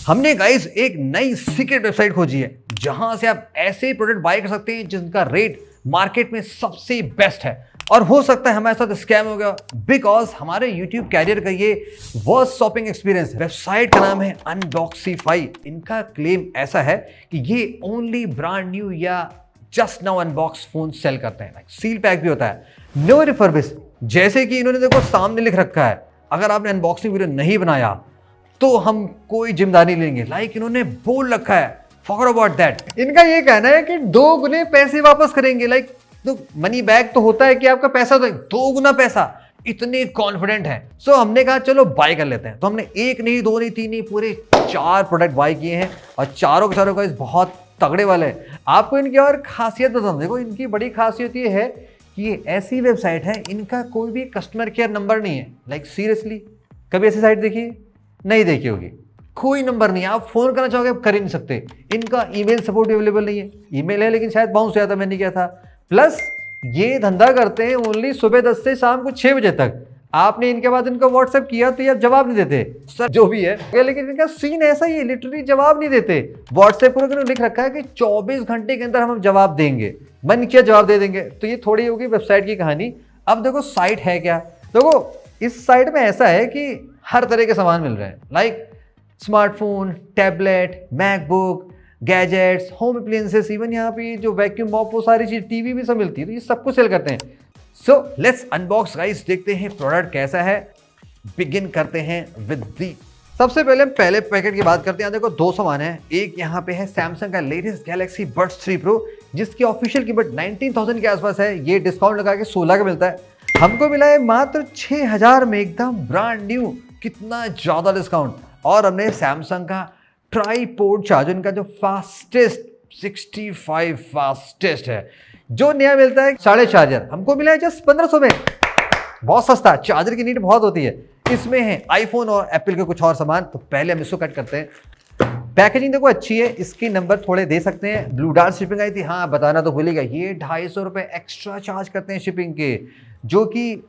हमने गाइस एक नई सीक्रेट वेबसाइट खोजी है जहां से आप ऐसे प्रोडक्ट बाय कर सकते हैं जिनका रेट मार्केट में सबसे बेस्ट है। और हो सकता है हमारे साथ स्कैम हो गया बिकॉज हमारे YouTube कैरियर का ये वर्स्ट शॉपिंग एक्सपीरियंस है। वेबसाइट का नाम है अनबॉक्सीफाई। इनका क्लेम ऐसा है कि ये ओनली ब्रांड न्यू या just now unbox phone sale करते हैं। सील पैक भी होता है, नो रिफर्बिश। जैसे कि इन्होंने देखो सामने लिख रखा है, अगर आपने अनबॉक्सिंग वीडियो नहीं बनाया तो हम कोई जिम्मेदारी लेंगे। इन्होंने बोल रखा है, फॉरगेट अबाउट दैट। इनका ये कहना है कि 2 गुने पैसे वापस करेंगे। तो मनी बैक तो होता है कि आपका पैसा तो 2 गुना पैसा, इतने कॉन्फिडेंट है। सो हमने कहा चलो बाय कर लेते हैं। तो हमने 1 नहीं 2 नहीं 3 नहीं पूरे 4 प्रोडक्ट बाय किए हैं और चारों के चारों का बहुत तगड़े वाले हैं। आपको इनकी और खासियत बताऊं, देखो इनकी बड़ी खासियत ये है कि ये ऐसी वेबसाइट है, इनका कोई भी कस्टमर केयर नंबर नहीं है। सीरियसली कभी ऐसी साइट देखी? नहीं देखी होगी। कोई नंबर नहीं है, आप फोन करना चाहोगे आप कर ही नहीं सकते। इनका ईमेल सपोर्ट अवेलेबल नहीं है। ईमेल है लेकिन शायद बाउंस हो जाता, मैंने किया था। प्लस ये धंधा करते हैं ओनली सुबह 10 से शाम को 6 बजे तक। आपने इनके बाद इनको व्हाट्सएप किया तो ये अब जवाब नहीं देते सर, जो भी है। लेकिन इनका सीन ऐसा ही है, लिटरली जवाब नहीं देते। व्हाट्सएप पर लिख रखा है कि 24 घंटे के अंदर हम जवाब देंगे, मन किया जवाब दे देंगे। तो ये थोड़ी होगी वेबसाइट की कहानी। अब देखो साइट है क्या। देखो इस साइट में ऐसा है कि हर तरह के सामान मिल रहे हैं, smartphone, tablet, MacBook, gadgets, home appliances, even यहाँ पे जो वैक्यूम मॉप, वो सारी चीज, टीवी भी सब मिलती है। तो ये सब कुछ सेल करते हैं। सो लेट्स अनबॉक्स गाइस, देखते हैं प्रोडक्ट कैसा है। बिगिन करते हैं विद दी। सबसे पहले हम पहले पैकेट की बात करते हैं। देखो 2 सामान है। एक यहाँ पे है सैमसंग का लेटेस्ट गैलेक्सी बड्स 3 प्रो, जिसकी ऑफिशियल कीमत 19,000 के आसपास है। ये डिस्काउंट लगा के 16 का मिलता है। हमको मिला है मात्र 6,000 में, एकदम ब्रांड न्यू। कितना ज्यादा डिस्काउंट। और हमने सैमसंग का ट्राईपोड चार्जर, इनका जो फास्टेस्ट 65 फास्टेस्ट है, जो नया मिलता है 4.5 चार्जर, हमको मिला है जस्ट 1500 में। बहुत सस्ता। चार्जर की नीड बहुत होती है। इसमें है आईफोन और एप्पल के कुछ और सामान। तो पहले हम इसको कट करते हैं। पैकेजिंग देखो अच्छी है। इसकी नंबर थोड़े दे सकते हैं। ब्लू डार्ट शिपिंग आई थी, हाँ बताना तो भूल ही गया। ये 250 रुपये एक्स्ट्रा चार्ज करते हैं शिपिंग के, जो कि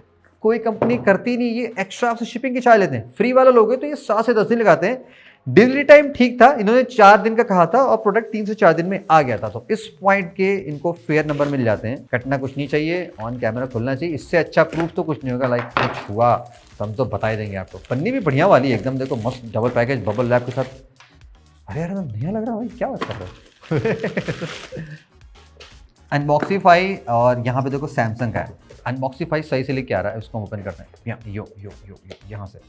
कोई कंपनी करती नहीं। ये एक्स्ट्रा आपसे शिपिंग के चार्ज लेते हैं। फ्री वाला लोग हैं तो ये 7 से 10 दिन लगाते हैं। डिलीवरी टाइम ठीक था, इन्होंने 4 दिन का कहा था और प्रोडक्ट 3 से 4 दिन में आ गया था। तो इस पॉइंट के इनको फेयर नंबर मिल जाते हैं। कटना कुछ नहीं चाहिए, ऑन कैमरा खुलना चाहिए। इससे अच्छा प्रूफ तो कुछ नहीं होगा। कुछ हुआ तो हम तो बता ही देंगे आपको। पन्नी भी बढ़िया वाली है एकदम, देखो मस्त डबल पैकेज बबल रैप के साथ। अरे यार बढ़िया लग रहा है भाई, क्या बात कर रहे हो। अनबॉक्सीफाई, और यहाँ पे देखो सैमसंग का है। अनबॉक्सीफाई सही से लेके आ रहा है, उसको ओपन करते हैं। यहाँ से।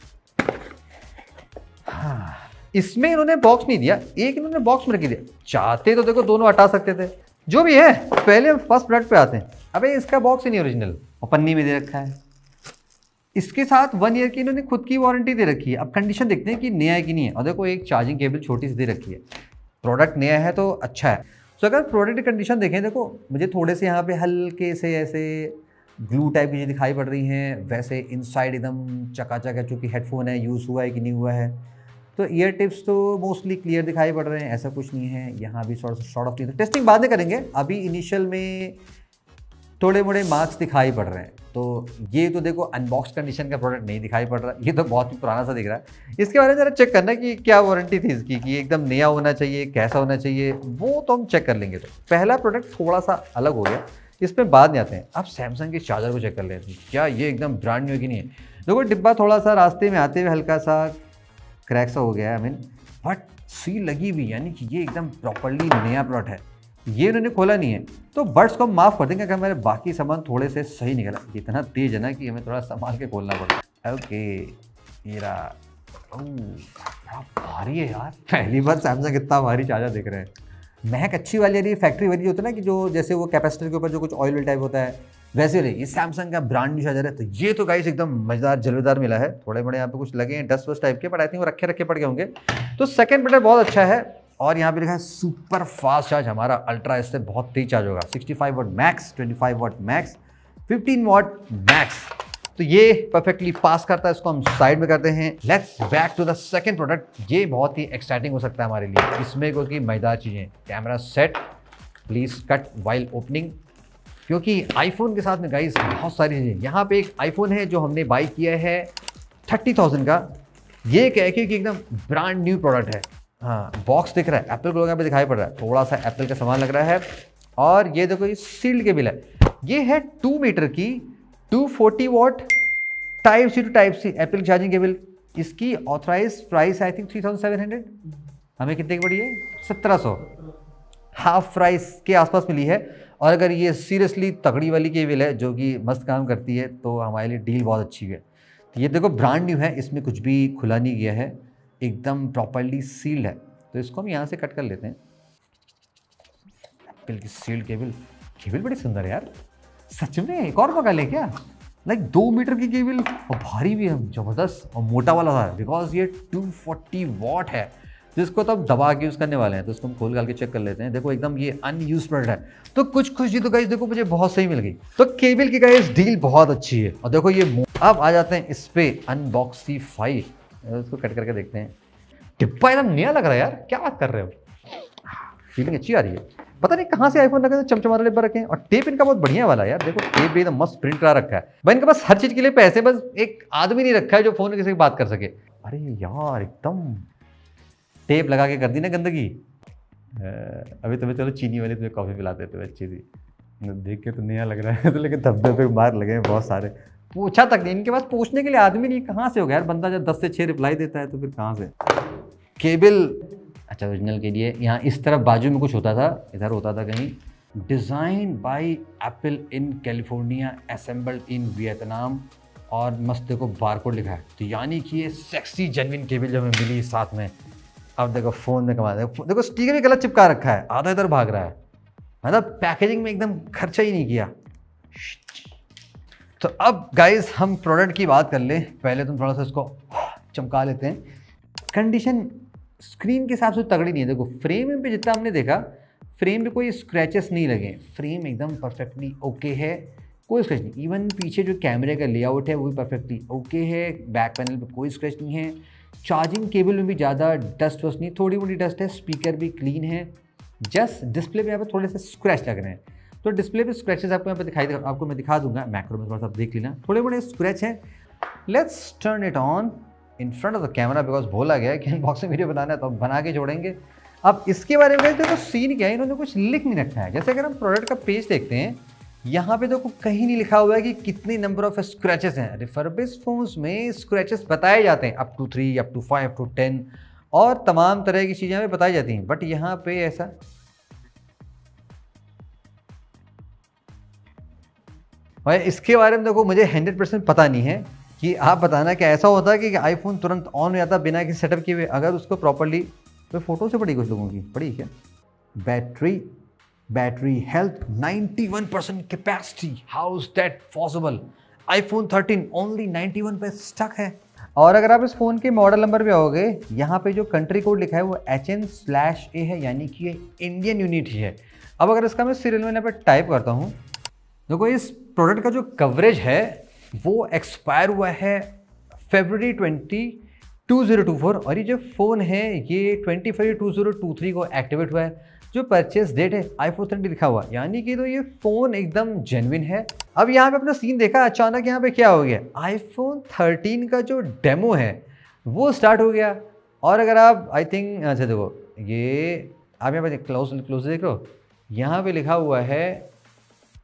हाँ, इसमें इन्होंने बॉक्स नहीं दिया, एक इन्होंने बॉक्स में रख दिया। चाहते तो देखो दोनों हटा सकते थे। जो भी है, पहले हम फर्स्ट प्रोडक्ट पे आते हैं। अबे इसका बॉक्स ही नहीं ओरिजिनल, और पन्नी में दे रखा है। इसके साथ 1 ईयर की इन्होंने खुद की वारंटी दे रखी है। अब कंडीशन देखते हैं कि नया है कि नहीं है। और देखो एक चार्जिंग केबल छोटी सी दे रखी है। प्रोडक्ट नया है तो अच्छा है। तो अगर प्रोडक्ट की कंडीशन देखें, देखो मुझे थोड़े से यहाँ पे हल्के से ऐसे ग्लू टाइप की चीज़ें दिखाई पड़ रही हैं। वैसे इनसाइड एकदम चकाचक है, चूँकि हेडफोन है, यूज़ हुआ है कि नहीं हुआ है। तो ईयर टिप्स तो मोस्टली क्लियर दिखाई पड़ रहे हैं, ऐसा कुछ नहीं है। यहाँ भी शॉर्ट ऑफ नहीं, टेस्टिंग बाद में करेंगे। अभी इनिशियल में थोड़े मोड़े मार्क्स दिखाई पड़ रहे हैं। तो ये तो देखो अनबॉक्स कंडीशन का प्रोडक्ट नहीं दिखाई पड़ रहा, ये तो बहुत ही पुराना सा दिख रहा है। इसके बारे में ज़रा चेक करना कि क्या वारंटी थी इसकी, कि एकदम नया होना चाहिए, कैसा होना चाहिए, वो तो हम चेक कर लेंगे। तो पहला प्रोडक्ट थोड़ा सा अलग हो गया, इसमें बाद में आते हैं। अब सैमसंग के चार्जर को चेक कर लेते हैं, क्या ये एकदम ब्रांड न्यू की नहीं है। देखो डिब्बा थोड़ा सा रास्ते में आते हुए हल्का सा क्रैक सा हो गया है, बट सील लगी हुई, यानी कि ये एकदम प्रॉपर्ली नया प्रोडक्ट है। ये उन्होंने खोला नहीं है, तो बड्स को हम माफ़ कर देंगे अगर हमारे बाकी सामान थोड़े से सही निकला। इतना तेज है ना कि हमें थोड़ा संभाल के खोलना पड़ता है। ओके, ये रहा। बड़ा भारी है यार, पहली बार सैमसंग इतना भारी चार्जर देख रहे हैं। महक अच्छी वाली, यानी फैक्ट्री वाली होता है ना, कि जो जैसे वो कैपेसिटर के ऊपर जो कुछ ऑयल टाइप होता है, वैसे रही। ये सैमसंग का ब्रांड न्यू चार्जर है। तो ये तो गाइस एकदम मजेदार जलवेदार मिला है। थोड़े बड़े यहाँ पे कुछ लगे हैं डस्ट वस्ट टाइप के, बट आई थिंक वो रखे पड़ गए होंगे। तो सेकंड प्रोडक्ट बहुत अच्छा है। और यहाँ पे लिखा है सुपर फास्ट चार्ज। हमारा अल्ट्रा इससे बहुत तेज चार्ज होगा। 65 वाट मैक्स, 25 वाट मैक्स, 15 वाट मैक्स। तो ये परफेक्टली पास करता है। इसको हम साइड में करते हैं। Let's back to the second product. ये बहुत ही एक्साइटिंग हो सकता है हमारे लिए। इसमें कोई मजेदार चीज़ें। Camera set, please cut while opening, क्योंकि आईफोन के साथ में गाइस बहुत सारी चीज़ें। यहाँ पे एक आईफोन है जो हमने बाई किया है 30,000 का। ये कह के कि एकदम ब्रांड न्यू प्रोडक्ट है। हाँ बॉक्स दिख रहा है, एप्पल को यहाँ पे दिखाई पड़ रहा है, थोड़ा सा एप्पल का सामान लग रहा है। और ये देखो ये सील्ड केबल है, ये है 2 मीटर की 240 watt type C to type C Apple charging cable. इसकी ऑथराइज प्राइस आई थिंक 3700, हमें कितने की पड़ी है? 1700, हाफ प्राइस के आसपास मिली है। और अगर ये सीरियसली तगड़ी वाली केबल है जो कि मस्त काम करती है तो हमारे लिए डील बहुत अच्छी है। तो ये देखो ब्रांड न्यू है, इसमें कुछ भी खुला नहीं गया है, एकदम प्रॉपर्ली सील्ड है। तो इसको हम यहाँ से कट कर लेते हैं। एप्पल की सील्ड केबल, केबल बड़ी सुंदर है यार, सच में एक और मंगा ले क्या? लाइक 2 मीटर की केबल और भारी भी है, ज़बरदस्त और मोटा वाला था, बिकॉज ये 240 वॉट है जिसको तो अब दबा के यूज़ करने वाले हैं। तो इसको हम खोल के चेक कर लेते हैं। देखो एकदम ये अनयूज प्रोडक्ट है, तो कुछ खुशी तो गाइस देखो मुझे बहुत सही मिल गई। तो केबल की गाइस डील बहुत अच्छी है। और देखो ये अब आ जाते हैं इस पे अनबॉक्सीफाई, इसको कट करके देखते हैं। डिब्बा एकदम नया लग रहा है यार, क्या बात कर रहे हो, फीलिंग अच्छी आ रही है। पता नहीं कहाँ से आईफोन रखे, चमचमा डिब्बा रखे हैं। और टेप इनका बहुत बढ़िया वाला है यार, देखो टेप भी एकदम मस्त प्रिंट करा रखा है भाई। इनके पास हर चीज़ के लिए पैसे, बस एक आदमी नहीं रखा है जो फोन किसी से बात कर सके। अरे यार एकदम टेप लगा के कर दी ना गंदगी। अभी तुम्हें चलो चीनी वाले तुम्हें कॉफ़ी पिला देते हुए अच्छी सी, देख के तो नया लग रहा है तो लेकिन धब्बे पे मार लगे हैं बहुत सारे। पूछा तक नहीं, इनके पास पूछने के लिए आदमी नहीं, कहाँ से हो गया यार बंदा जब 10 से 6 रिप्लाई देता है तो फिर कहाँ से। केबल अच्छा ओरिजिनल के लिए यहाँ इस तरफ बाजू में कुछ होता था, इधर होता था कहीं design by apple in California, assembled in Vietnam, और मस्त देखो बारकोड लिखा है। तो यानी कि ये सेक्सी जेन्युइन केबल जो हमें मिली साथ में। अब देखो फ़ोन में कमा देखो स्टिकर भी गलत चिपका रखा है, आधा इधर भाग रहा है, मतलब पैकेजिंग में एकदम खर्चा ही नहीं किया। तो अब गाइस हम प्रोडक्ट की बात कर ले, पहले तुम थोड़ा सा इसको चमका लेते हैं। कंडीशन स्क्रीन के हिसाब से तगड़ी नहीं है। देखो फ्रेम पे जितना हमने देखा, फ्रेम पे कोई स्क्रैचेस नहीं लगे, फ्रेम एकदम परफेक्टली ओके है, कोई स्क्रैच नहीं। इवन पीछे जो कैमरे का लेआउट है वो भी परफेक्टली ओके है, बैक पैनल पे कोई स्क्रैच नहीं है। चार्जिंग केबल में भी ज़्यादा डस्ट वस्ट नहीं, थोड़ी मोटी डस्ट है, स्पीकर भी क्लीन है। जस्ट डिस्प्ले पे यहाँ पे थोड़े से स्क्रैच लग रहे हैं, तो डिस्प्ले पे स्क्रैचेस आपको यहाँ पे आपको मैं दिखा दूंगा, मैक्रो में थोड़ा सा देख लेना, थोड़े मोटे स्क्रैच हैं। Let's turn it on in front of the camera, because बोला गया है कि अनबॉक्सिंग वीडियो बनाना है तो हम बना के जोड़ेंगे। अब इसके बारे में देखो सीन क्या है, इन्होंने कुछ लिख नहीं रखा है। जैसे अगर हम प्रोडक्ट का पेज देखते हैं, यहाँ पे देखो कहीं नहीं लिखा हुआ है कि कितनी नंबर ऑफ स्क्रैचेस हैं। रिफर्बिश्ड फोन्स में स्क्रैचेस बताए जाते हैं up to 3, up to 5, up to 10 और तमाम तरह की चीज़ें हमें बताई जाती हैं। बट यहाँ पे ऐसा भाई, इसके बारे में देखो मुझे 100% पता नहीं है कि आप बताना क्या ऐसा होता है कि आईफोन तुरंत ऑन हो जाता बिना किसी सेटअप किए हुए, अगर उसको प्रॉपर्ली। तो फोटो से पड़ी कुछ लोगों की पड़ी क्या? Battery health 91% capacity, how is that possible? IPhone 13 only 91 पे स्टक है। और अगर आप इस फ़ोन के मॉडल नंबर पे आओगे, यहाँ पे जो कंट्री कोड लिखा है वो HN/A है, यानी कि ये इंडियन यूनिट ही है। अब अगर इसका मैं सीरियल में यहाँ पे टाइप करता हूँ, देखो इस प्रोडक्ट का जो कवरेज है वो एक्सपायर हुआ है February 20, 2024, और ये जो फ़ोन है ये 20 फरवरी 2023 को एक्टिवेट हुआ है। जो परचेस डेट है iPhone 13 लिखा हुआ, यानी कि तो ये फ़ोन एकदम जेन्युइन है। अब यहाँ पे अपना सीन देखा, अचानक यहाँ पे क्या हो गया, iPhone 13 का जो डेमो है वो स्टार्ट हो गया। और अगर आप आई थिंक अच्छा देखो ये आप यहाँ पे क्लोज देख रहे हो, यहाँ पे लिखा हुआ है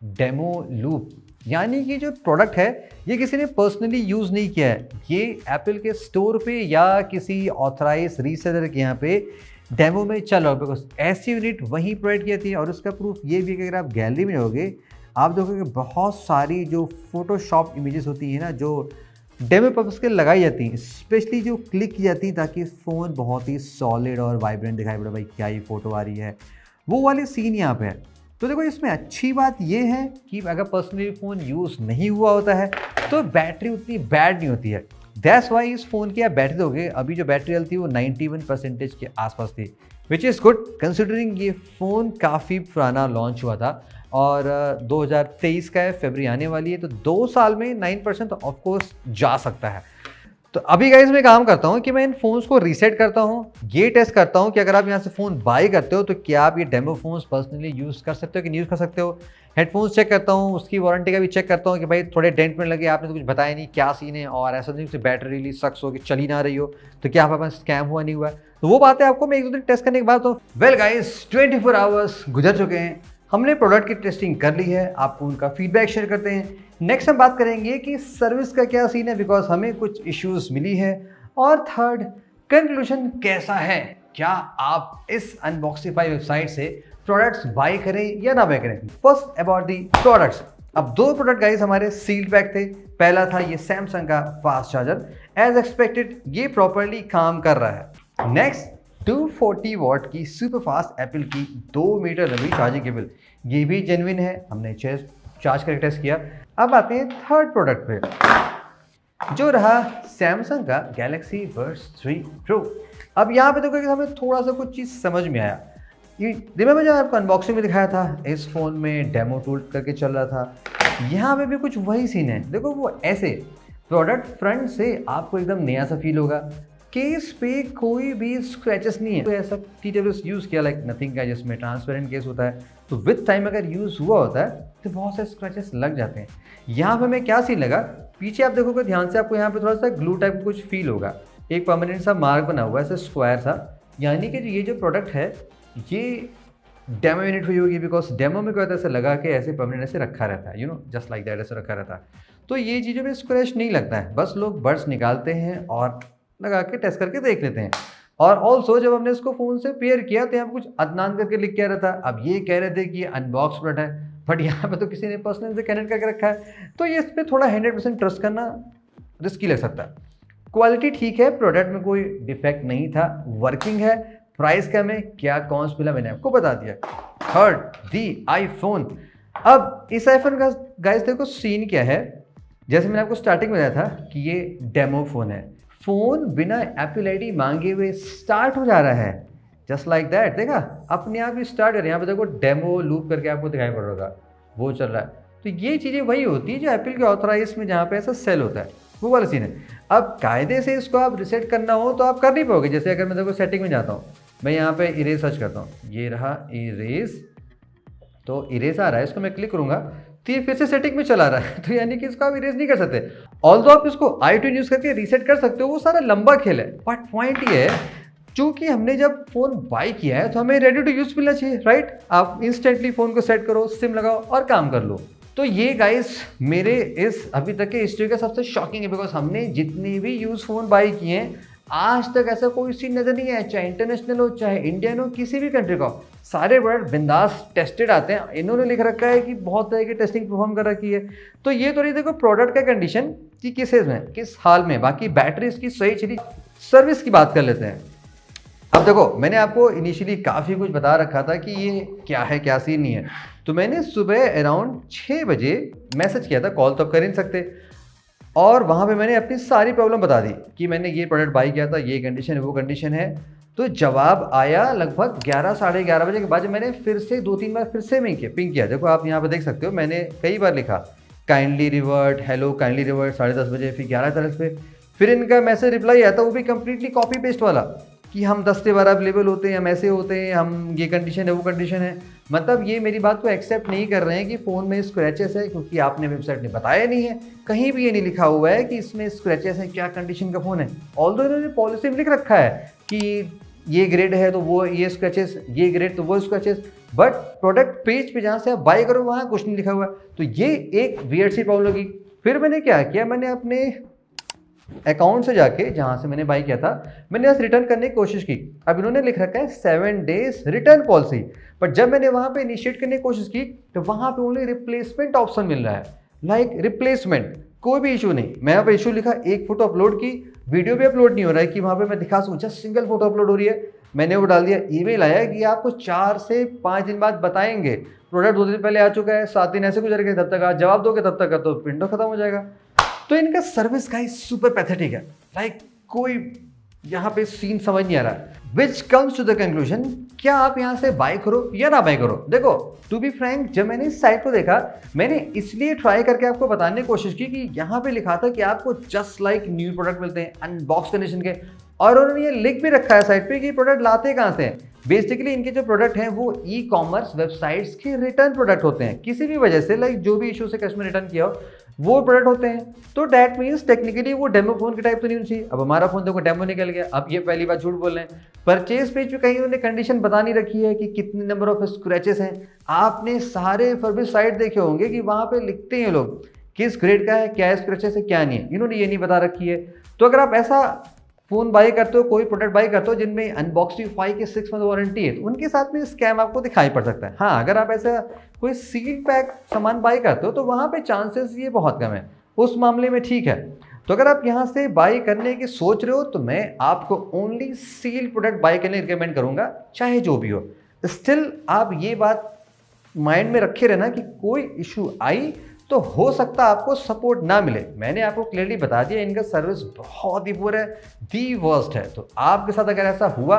डेमो लूप, यानी कि जो प्रोडक्ट है ये किसी ने पर्सनली यूज़ नहीं किया है, ये एप्पल के स्टोर पे या किसी ऑथराइज रीसेलर के यहाँ पे डेमो में चल रहा है। बिकॉज ऐसी यूनिट वहीं प्रोवाइड की जाती है। और उसका प्रूफ ये भी है कि अगर आप गैलरी में होगे आप देखोगे बहुत सारी जो फोटोशॉप इमेजेस होती है ना, जो डेमो पर्पस के लगाई जाती हैं, स्पेशली जो क्लिक की जाती है ताकि फ़ोन बहुत ही सॉलिड और वाइब्रेंट दिखाई पड़े, भाई क्या ही फ़ोटो आ रही है, वो वाली सीन यहाँ पे है। तो देखो इसमें अच्छी बात ये है कि अगर पर्सनली फ़ोन यूज़ नहीं हुआ होता है तो बैटरी उतनी बैड नहीं होती है। दैट्स वाई इस फ़ोन की आप बैटरी दोगे, अभी जो बैटरी हेल्थ थी वो 91% के आसपास थी, विच इज़ गुड कंसिडरिंग ये फ़ोन काफ़ी पुराना लॉन्च हुआ था और 2023 का है, फरवरी आने वाली है, तो 2 साल में 9% तो ऑफकोर्स जा सकता है। तो अभी गाइस मैं काम करता हूँ कि मैं इन फोन्स को रीसेट करता हूँ, ये टेस्ट करता हूँ कि अगर आप यहाँ से फ़ोन बाय करते हो तो क्या आप ये डेमो फोन्स पर्सनली यूज़ कर सकते हो कि नहीं यूज़ कर सकते हो। हेडफोन्स चेक करता हूँ, उसकी वारंटी का भी चेक करता हूँ कि भाई थोड़े डेंट में लगे, आपने तो कुछ बताया नहीं क्या सीन है, और ऐसा नहीं कि बैटरी रिलीज सक्स हो कि चली ना रही हो, तो क्या आपके पास स्कैम हुआ नहीं हुआ। तो वो बातें आपको मैं 1-2 दिन टेस्ट करने के बाद तो वेल गाइस 24 आवर्स गुजर चुके हैं, हमने प्रोडक्ट की टेस्टिंग कर ली है, आपको उनका फीडबैक शेयर करते हैं। नेक्स्ट हम बात करेंगे कि सर्विस का क्या सीन है, बिकॉज हमें कुछ इश्यूज मिली है। और थर्ड, कंक्लूजन कैसा है, क्या आप इस अनबॉक्सिफाई वेबसाइट से प्रोडक्ट्स बाय करें या ना बाय करें। First about the products. अब 2 प्रोडक्ट गाइस हमारे सील्ड पैक थे। पहला था ये सैमसंग का फास्ट चार्जर, एज एक्सपेक्टेड ये प्रॉपरली काम कर रहा है। नेक्स्ट 240 वॉट की सुपर फास्ट एप्पल की 2 मीटर लंबी चार्जिंग केबल, ये भी जेन्युइन है, हमने चार्ज करके टेस्ट किया। अब आते हैं थर्ड प्रोडक्ट पे, जो रहा सैमसंग का गैलेक्सी बड्स 3 प्रो। अब यहाँ पे देखो कि हमें थोड़ा सा कुछ चीज़ समझ में आया। ये रिमेंबर जब आपको अनबॉक्सिंग में दिखाया था, इस फ़ोन में डेमो टूल करके चल रहा था, यहाँ पे भी कुछ वही सीन है। देखो वो ऐसे प्रोडक्ट फ्रंट से आपको एकदम नया सा फील होगा, केस पे कोई भी स्क्रैचेस नहीं है। तो ऐसा TWS यूज़ किया लाइक नथिंग का, जिसमें ट्रांसपेरेंट केस होता है, तो विद टाइम अगर यूज़ हुआ होता है तो बहुत से स्क्रैचेस लग जाते हैं। यहाँ पे मैं क्या सीन लगा, पीछे आप देखोगे ध्यान से, आपको यहाँ पे थोड़ा सा ग्लू टाइप का कुछ फील होगा, एक परमानेंट सा मार्क बना हुआ है ऐसा स्क्वायर सा, यानी कि ये जो प्रोडक्ट है ये डेमो यूनिट हुई होगी, बिकॉज डेमो में क्या होता है ऐसे लगा के ऐसे परमानेंट ऐसे रखा रहता है, जस्ट लाइक दैट ऐसे रखा रहता है। तो ये चीज़ों में स्क्रैच नहीं लगता है, बस लोग बड्स निकालते हैं और लगा के टेस्ट करके देख लेते हैं। और ऑल्सो जब हमने इसको फ़ोन से पेयर किया तो यहाँ पे कुछ अदनान करके लिख के आ रहा था। अब ये कह रहे थे कि ये अनबॉक्स प्रोडक्ट है, बट यहाँ पे तो किसी ने पर्सनल से कनेक्ट करके रखा है, तो ये इस पर थोड़ा 100% ट्रस्ट करना रिस्की लग सकता है। क्वालिटी ठीक है, प्रोडक्ट में कोई डिफेक्ट नहीं था, वर्किंग है। प्राइस क्या में क्या कौन मिला मैंने आपको बता दिया। थर्ड, दी आईफोन। अब इस आईफोन का गाइस देखो सीन क्या है, जैसे मैंने आपको स्टार्टिंग में बताया था कि ये डेमो फ़ोन है, फ़ोन बिना एप्पल आईडी मांगे हुए स्टार्ट हो जा रहा है, जस्ट लाइक दैट। देखा अपने आप ही स्टार्ट कर, यहाँ पे देखो डेमो लूप करके आपको दिखाई पड़ रहा होगा, वो चल रहा है। तो ये चीज़ें वही होती है जो एप्पल के ऑथराइज में जहाँ पे ऐसा सेल होता है, वो वाला सीन है। अब कायदे से इसको आप रिसेट करना हो तो आप कर नहीं पाओगे। जैसे अगर मैं देखो सेटिंग में जाता हूँ, मैं यहाँ पे इरेज सर्च करता हूँ, ये रहा इरेज, तो इरेज आ रहा है, इसको मैं क्लिक करूँगा तो ये फिर से सेटिंग में चला रहा है, तो यानी कि इसको आप इरेज नहीं कर सकते। ऑल्दो आप इसको iTunes यूज़ करके रीसेट कर सकते हो, वो सारा लंबा खेल है। बट पॉइंट ये है, चूँकि हमने जब फ़ोन बाय किया है तो हमें रेडी टू यूज़ मिलना चाहिए, राइट। आप इंस्टेंटली फ़ोन को सेट करो, सिम लगाओ और काम कर लो। तो ये गाइस मेरे इस अभी तक के हिस्ट्री का सबसे शॉकिंग है, बिकॉज हमने जितने भी यूज़ फ़ोन बाय किए हैं आज तक ऐसा कोई सीन नज़र नहीं है, चाहे इंटरनेशनल हो चाहे इंडियन हो, किसी भी कंट्री का हो, सारे प्रोडक्ट बिंदास टेस्टेड आते हैं। इन्होंने लिख रखा है कि बहुत तरह की टेस्टिंग परफॉर्म कर रखी है। तो ये तो नहीं देखो प्रोडक्ट का कंडीशन कि किस एज में किस हाल में, बाकी बैटरी इसकी सही चली। सर्विस की बात कर लेते हैं। अब देखो मैंने आपको इनिशियली काफ़ी कुछ बता रखा था कि ये क्या है क्या सीन नहीं है, तो मैंने सुबह अराउंड 6 बजे मैसेज किया था, कॉल तो आप कर नहीं सकते, और वहाँ पे मैंने अपनी सारी प्रॉब्लम बता दी कि मैंने ये प्रोडक्ट बाई किया था, ये कंडीशन है वो कंडीशन है। तो जवाब आया लगभग 11 साढ़े 11 बजे के बाद, मैंने फिर से 2-3 बार फिर से पिंग किया। देखो आप यहाँ पे देख सकते हो, मैंने कई बार लिखा kindly revert, hello kindly revert 10:30 बजे, फिर 11:30 पे, फिर इनका मैसेज रिप्लाई आया था, वो भी कम्प्लीटली कॉपी पेस्ट वाला कि हम 10 से 12 अवेलेबल होते हैं, हम ऐसे होते हैं, हम ये कंडीशन है वो कंडीशन है। मतलब ये मेरी बात को एक्सेप्ट नहीं कर रहे हैं कि फ़ोन में स्क्रैचेस है, क्योंकि आपने वेबसाइट में बताया नहीं है, कहीं भी ये नहीं लिखा हुआ है कि इसमें स्क्रैचेस है, क्या कंडीशन का फ़ोन है। ऑल्दो इन्होंने पॉलिसी में लिख रखा है कि ये ग्रेड है तो वो ये स्क्रैचेस, ये ग्रेड तो वो स्क्रैचेस, बट प्रोडक्ट पेज पे जहाँ से आप बाय करो वहाँ कुछ नहीं लिखा हुआ। तो ये एक वियर्ड सी प्रॉब्लम होगी। फिर मैंने क्या किया, मैंने अपने अकाउंट से जाके जहाँ से मैंने बाई किया था, मैंने बस रिटर्न करने की कोशिश की। अब इन्होंने लिख रखा है 7 डेज रिटर्न पॉलिसी, बट जब मैंने वहाँ पे इनिशिएट करने की कोशिश की तो वहाँ पे ओनली रिप्लेसमेंट ऑप्शन मिल रहा है, लाइक रिप्लेसमेंट, कोई भी इशू नहीं। मैं यहाँ पे इशू लिखा, एक फ़ोटो अपलोड की, वीडियो भी अपलोड नहीं हो रहा है कि वहाँ पे मैं दिखा सकूँ, जस्ट सिंगल फोटो अपलोड हो रही है। मैंने वो डाल दिया, ईमेल आया कि आपको 4 से 5 दिन बाद बताएंगे, प्रोडक्ट 2 दिन पहले आ चुका है, 7 दिन ऐसे गुजर गए, तब तक आप जवाब दोगे तब तक का तो विंडो खत्म हो जाएगा। तो इनका सर्विस गाइस सुपर पैथेटिक है, लाइक कोई यहाँ पे सीन समझ नहीं आ रहा है। Which comes to the conclusion, क्या आप यहाँ से बाय करो या ना बाय करो। देखो टू बी फ्रैंक, जब मैंने इस साइट को देखा, मैंने इसलिए ट्राई करके आपको बताने की कोशिश की कि यहाँ पे लिखा था कि आपको जस्ट लाइक न्यू प्रोडक्ट मिलते हैं अनबॉक्स कंडीशन के, और उन्होंने ये लिख भी रखा है साइट पे कि प्रोडक्ट लाते कहाँ से हैं। बेसिकली इनके जो प्रोडक्ट हैं वो ई कॉमर्स वेबसाइट्स के रिटर्न प्रोडक्ट होते हैं, किसी भी वजह से लाइक जो भी इशू से कस्टमर रिटर्न किया हो वो प्रोडक्ट होते हैं। तो डैट मीन्स टेक्निकली वो डेमो फोन के टाइप तो नहीं होनी चाहिए। अब हमारा फोन देखो डेमो निकल गया, अब ये पहली बार झूठ बोल रहे हैं। परचेज पेज पे कहीं उन्होंने कंडीशन बता नहीं रखी है कि कितने नंबर ऑफ स्क्रैचेस हैं। आपने सारे फर्बिश साइट देखे होंगे कि वहाँ पे लिखते हैं लोग किस ग्रेड का है, क्या स्क्रैचेस है क्या नहीं है, इन्होंने ये नहीं बता रखी है। तो अगर आप ऐसा फोन बाय करते हो, कोई प्रोडक्ट बाय करते हो जिनमें अनबॉक्सिंग 5 के 6 मंथ वारंटी है, तो उनके साथ में स्कैम आपको दिखाई पड़ सकता है। हाँ, अगर आप ऐसा कोई सील पैक सामान बाय करते हो तो वहाँ पे चांसेस ये बहुत कम है, उस मामले में ठीक है। तो अगर आप यहाँ से बाय करने की सोच रहे हो तो मैं आपको ओनली सील प्रोडक्ट बाय करने रिकमेंड करूँगा, चाहे जो भी हो। स्टिल आप ये बात माइंड में रखे रहना कि कोई इशू आई तो हो सकता है आपको सपोर्ट ना मिले। मैंने आपको क्लियरली बता दिया इनका सर्विस बहुत ही पुअर है, दी वर्स्ट है। तो आपके साथ अगर ऐसा हुआ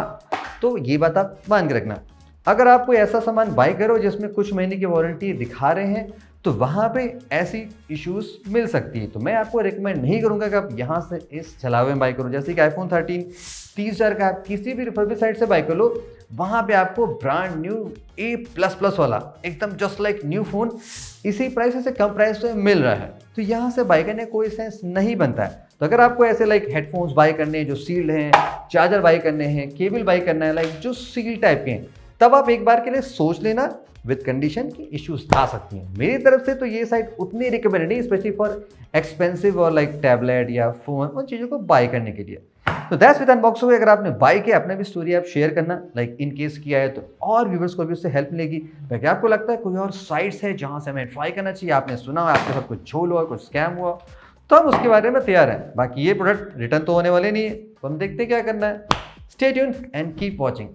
तो ये बात आप मान के रखना। अगर आप कोई ऐसा सामान बाय करो जिसमें कुछ महीने की वारंटी दिखा रहे हैं तो वहाँ पे ऐसी इश्यूज मिल सकती है। तो मैं आपको रिकमेंड नहीं करूँगा कि आप यहाँ से इस छलावे में बाय करो। जैसे कि आईफोन 13 30,000 का आप किसी भी रिफर्बिश साइट से बाय कर लो, वहाँ पे आपको ब्रांड न्यू A++ वाला एकदम जस्ट लाइक न्यू फोन इसी प्राइस से कम प्राइस पे मिल रहा है। तो यहाँ से बाय करने कोई सेंस नहीं बनता है। तो अगर आपको ऐसे लाइक हेडफोन्स बाय करने हैं जो सील्ड हैं, चार्जर बाय करने हैं, केबल बाय करना है लाइक जो सील टाइप के हैं, तब आप एक बार के लिए सोच लेना विद कंडीशन की इश्यूज आ सकती हैं। मेरी तरफ से तो ये साइट उतनी रिकमेंडेड नहीं, स्पेशली फॉर एक्सपेंसिव और लाइक टैबलेट या फोन, उन चीज़ों को बाय करने के लिए। तो दैट्स विद अनबॉक्सिंग। अगर आपने बाय किया, अपने भी स्टोरी आप शेयर करना, लाइक इन केस किया है तो और व्यूवर्स को भी उससे हेल्प मिलेगी। बाकी आपको लगता है कोई और साइट्स है जहाँ से हमें ट्राई करना चाहिए, आपने सुना हो आपके साथ कुछ झोल हुआ, कुछ स्कैम हुआ, तो हम उसके बारे में तैयार हैं। बाकी ये प्रोडक्ट रिटर्न तो होने वाले नहीं है, तो हम देखते क्या करना है। Stay tuned and keep watching.